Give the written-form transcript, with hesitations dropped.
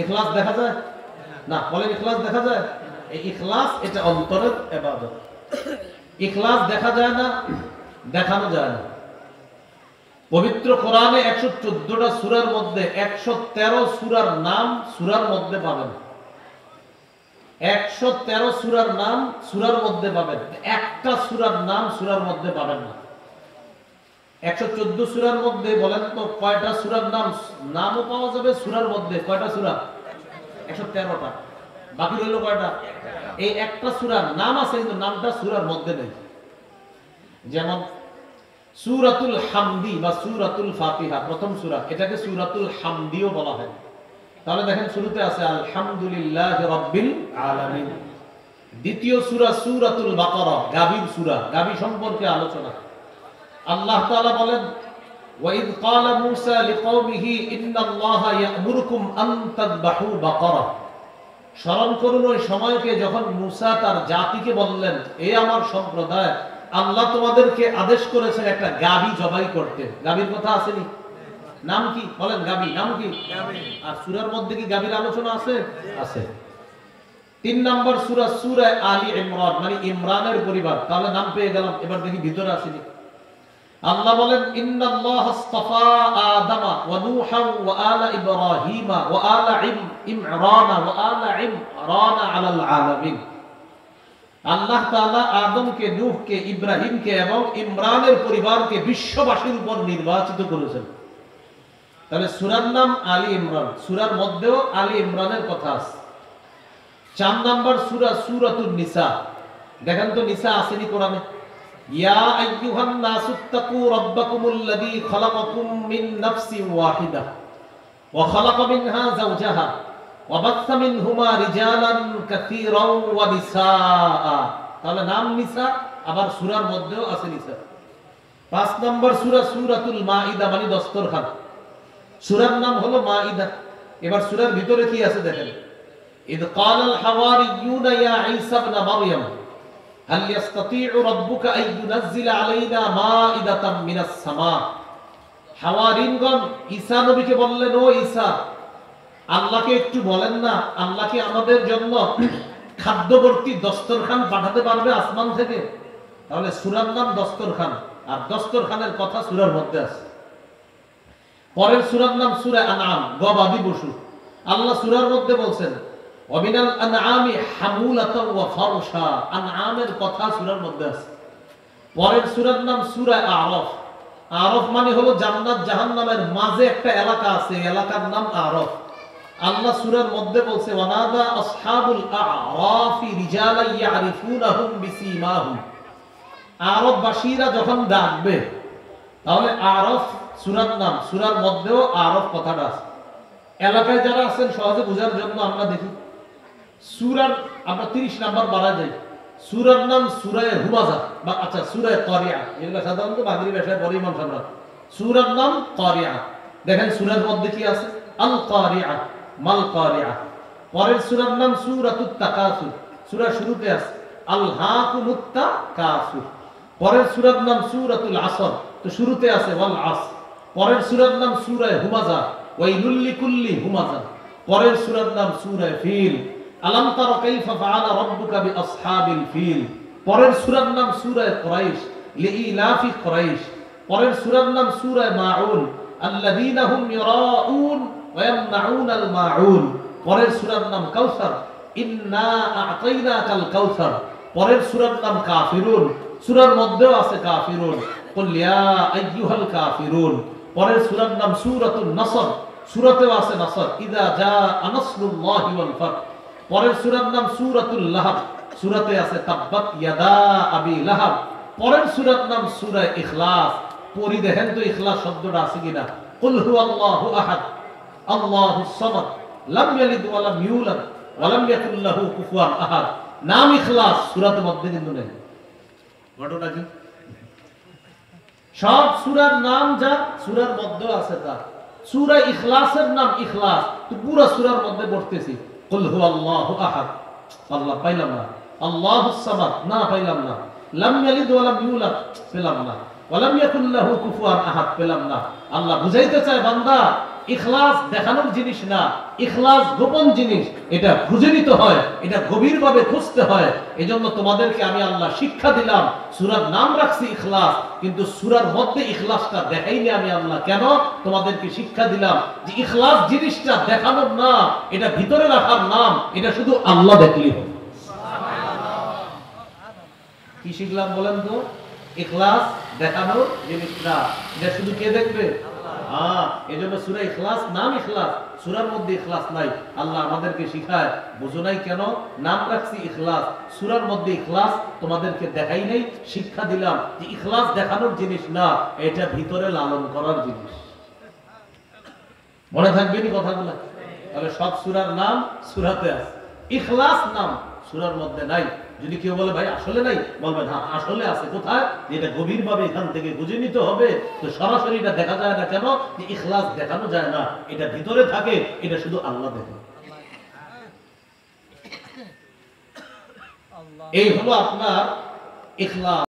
ইখলাস দেখা যায় না? বলেন ইখলাস দেখা যায়? এই ইখলাস এটা অন্তরের ইবাদত। ইখলাস দেখা যায় না, দেখানো যায় না। পবিত্র কোরআনে 114টা সূরার মধ্যে 113 সূরার নাম সূরার মধ্যে পাবেন। 113 সূরার নাম সূরার মধ্যে পাবেন, একটা সূরার নাম সূরার মধ্যে পাবেন না। 114 সূরার মধ্যে বলেন তো কয়টা সূরার নামও পাওয়া যাবে সূরার মধ্যে? কয়টা সূরা? 113টা। বাকি রইল কয়টা? এই একটা সূরার নাম আছে কিন্তু নামটা সূরার মধ্যে নেই। যেমন সূরাতুল হামদি বা সূরাতুল ফাতিহা, প্রথম সূরা, এটাকে সূরাতুল হামদিও বলা হয়। তাহলে দেখেন শুরুতে আছে আলহামদুলিল্লাহি রাব্বিল আলামিন। দ্বিতীয় সূরা সূরাতুল বাকারা, গাভীর সূরা, গাভী সম্পর্কে আলোচনা। আল্লাহ তাআলা বলেন ওয়াইদ ক্বালা মূসা লিকওমিহি ইন্নাল্লাহা ইয়া'মুরুকুম আন তাযবাহু বাকারা। স্মরণ করুন ওই সময়কে যখন মূসা তার জাতিকে বললেন, এ আমার সম্প্রদায়, আল্লাহ তোমাদেরকে আদেশ করেছেন একটা গাভী জবাই করতে। গাভীর কথা আসেনি? নাম কি বলেন? গাভী। নাম কি? আর সূরার মধ্যে কি গাভীর আলোচনা আছে? আছে। 3 নম্বর সূরা সূরা আলী ইমরান, মানে ইমরানের পরিবার। তাহলে নাম পেয়ে গেলাম। এবার দেখি ভিতরে আসেনি। আল্লাহ বলেন ইন্নাল্লাহ আস্তাফা আদামা ওয়া নূহা ওয়া আলা ইব্রাহিমা ওয়া আলা ইমরান ওয়া আলা ইমরান আলাল আলামিন। আল্লাহ তাআলা আদমকে, নূহকে, ইব্রাহিমকে এবং ইমরানের পরিবারকে বিশ্ববাসীর উপর নির্বাচিত করেছেন। তাহলে সূরার নাম আলী ইমরান, সূরার মধ্যেও আলী ইমরানের কথা আছে। 4 নম্বর সূরা সূরাতুন নিসা। দেখেন তো নিসা আসেনি কোরআনে? ইয়া আইয়ুহান নাসুত্তাকু রাব্বাকুমুল্লাযী খালাকাকুম মিন নাফসিন ওয়াহিদা ওয়া খালাকা মিনহা যাওজাহা ওয়া বাসসা মিনহুমা রিজালান কাসীরান ওয়া নিসাআ। তাহলে নাম নিসা, আবার সূরার মধ্যেও আছে নিসা। 5 নম্বর সূরা সূরাতুল মাইদা, মানে দস্তরখান। সূরার নাম হলো মাইদা। এবার সূরার ভিতরে কি আছে দেখেন। ইদ ক্বালাল হাওয়ারিয়ুনা ইয়া ঈসা ইবনে মারইয়াম হাল ইস্তাতিউ রাব্বুকা আন ইউনাজ্জিলা আলাইনা মাইদাতাম মিনাস সামা। হাওয়ারিনগণ ঈসা নবীকে বললেন, ও ঈসা, আল্লাহকে একটু বলেন না, আল্লাহকে আমাদের জন্য খাদ্যবর্তী দস্তরখান পাঠাতে পারবে আসমান থেকে? তাহলে সূরার নাম দস্তরখান, আর দস্তরখানের কথা সূরার মধ্যে আছে। পরের সূরার নাম সূরা আনআম, গবাদি পশু। আল্লাহ সূরার মধ্যে বলছেন ওয়ামিনাল আনআমি হামুলাতাও ওয়া ফারশা। আনআমের কথা সূরার মধ্যে আছে। পরের সূরার নাম সূরা আরাফ। আরাফ মানে হলো জান্নাত জাহান্নামের মাঝে একটা এলাকা আছে, এলাকার নাম আরাফ। আল্লাহ সূরার মধ্যে বলছে ওয়ানাদা আসহাবুল আরাফি রিজালা ইয়ারিফুনাহুম বিসীমাহুম। আরববাসীরা যখন ডাকবে, তাহলে আরফ সূরার নাম, সূরার মধ্যেও আরফ কথাটা আছে। এলাকায় যারা আছেন সহজে বোঝার জন্য আমরা দেখি সূরার, আমরা 30 নাম্বার বাড়া যাই। সূরার নাম সূরা হুমাযা বা আচ্ছা সূরা কারিয়া। এগুলো সাধারণত মাগরিব ভাষায় পড়ে ইমাম সাহেবরা। সূরার নাম কারিয়া। দেখেন সূরার মধ্যে কি আছে? আল কারিয়া, মাল কারিয়া। পরের সূরার নাম সূরাতুত তাকাসুর। সূরা শুরুতে আছে আলহাকুমুত তাকাসুর। পরের সূরার নাম সূরাতুল আসর, তো শুরুতে আছে ওয়াল আসর। পরের সূরার নাম সূরা হুমাযা, ওয়াইলুল লিকুল্লি হুমাযা। পরের সূরার নাম সূরা ফিল, আলাম তারা কাইফা ফাআলা রাব্বুকা বিআসহাবিল ফিল। পরের সূরার নাম সূরা কুরাইশ, লিইলাফি কুরাইশ। পরের সূরার নাম সূরা মাউন, আল্লাযীনা হুম ইউরাউন ওয়া ইয়ামনাউনাল মাউন। পরের সূরার নাম কাউসার, ইন্না আ'তাইনাকাল কাউসার। পরের সূরার নাম কাফিরুন, সূরার মধ্যেও আছে কাফিরুন, কুল ইয়া আইয়ুহাল কাফিরুন। পরের সূরার নাম সূরাতুন নসর, সূরাতেও আছে নসর, ইযা জাআ নাসরুল্লাহি ওয়াল ফাত। পরের সূরার নাম সূরাতুল লাহাব, সূরাতে আছে তাব্বাত ইয়াদা আবি লাহাব। পরের সূরার নাম সূরা ইখলাস। পড়ি দেখেন তো ইখলাস শব্দটা আছে কিনা। কুল হুয়াল্লাহু আহাদ আল্লাহুস সামাদ লাম ইয়ালিদ ওয়া লাম ইউলাদ ওয়া লাম ইয়াকুল লাহু কুফুয়ান আহাদ। নাম ইখলাস, সূরার মধ্যে কিন্তু নেই। ঘটনা কি? সব সূরার নাম যা সূরার মধ্যে আছে তা। সূরা ইখলাসের নাম ইখলাস, তো পুরো সূরার মধ্যে পড়তেছি কুল হুয়াল্লাহু আহাদ, আল্লাহ পাইলাম না। আল্লাহুস সামাদ, না পাইলাম না। লাম ইয়ালিদ ওয়া লাম ইউলাদ, পেলাম না। ওয়া লাম ইয়াকুল লাহু কুফুয়ান আহাদ, পেলাম না। আল্লাহ বুঝাইতে চায় বান্দা ইখলাস দেখানোর জিনিস না, ইখলাস গোপন জিনিস, এটা খুঁজে নিতে হয়, এটা গভীরভাবে খুঁজতে হয়। এজন্য তোমাদেরকে আমি আল্লাহ শিক্ষা দিলাম, সূরার নাম রাখছি ইখলাস, কিন্তু সূরার মধ্যে ইখলাসটা দেখাইনি আমি আল্লাহ। কেন? তোমাদেরকে শিক্ষা দিলাম যে ইখলাস জিনিসটা দেখানোর না, এটা ভিতরে রাখার নাম, এটা শুধু আল্লাহ দেখলেই হবে। কি শিখলাম বলেন তো? ইখলাস দেখানোর জিনিস না, এটা শুধু কে দেখবে? এজন্য সূরা ইখলাস নাম ইখলাস, সূরার মধ্যে ইখলাস নাই। আল্লাহ আমাদেরকে শিখায়, বুঝো নাই কেন নাম রাখছি ইখলাস, সূরার মধ্যে ইখলাস তোমাদেরকে দেখাই নাই, শিক্ষা দিলাম যে ইখলাস দেখানোর জিনিস না, এটা ভিতরে লালন করার জিনিস। মনে থাকবে নি কথাগুলো? তাহলে সব সূরার নাম সূরাতে আছে, ইখলাস নাম সূরার মধ্যে নাই। যদি কেউ বলে ভাই আসলে নাই, বলবেন হ্যাঁ আসলে আছে। কোথায়? এটা গভীরভাবে এখান থেকে বুঝে নিতে হবে। তো সরাসরি এটা দেখা যায় না কেন? যে ইখলাস দেখানো যায় না, এটা ভিতরে থাকে, এটা শুধু আল্লাহ দেখে। এই হলো আপনার ইখলাস।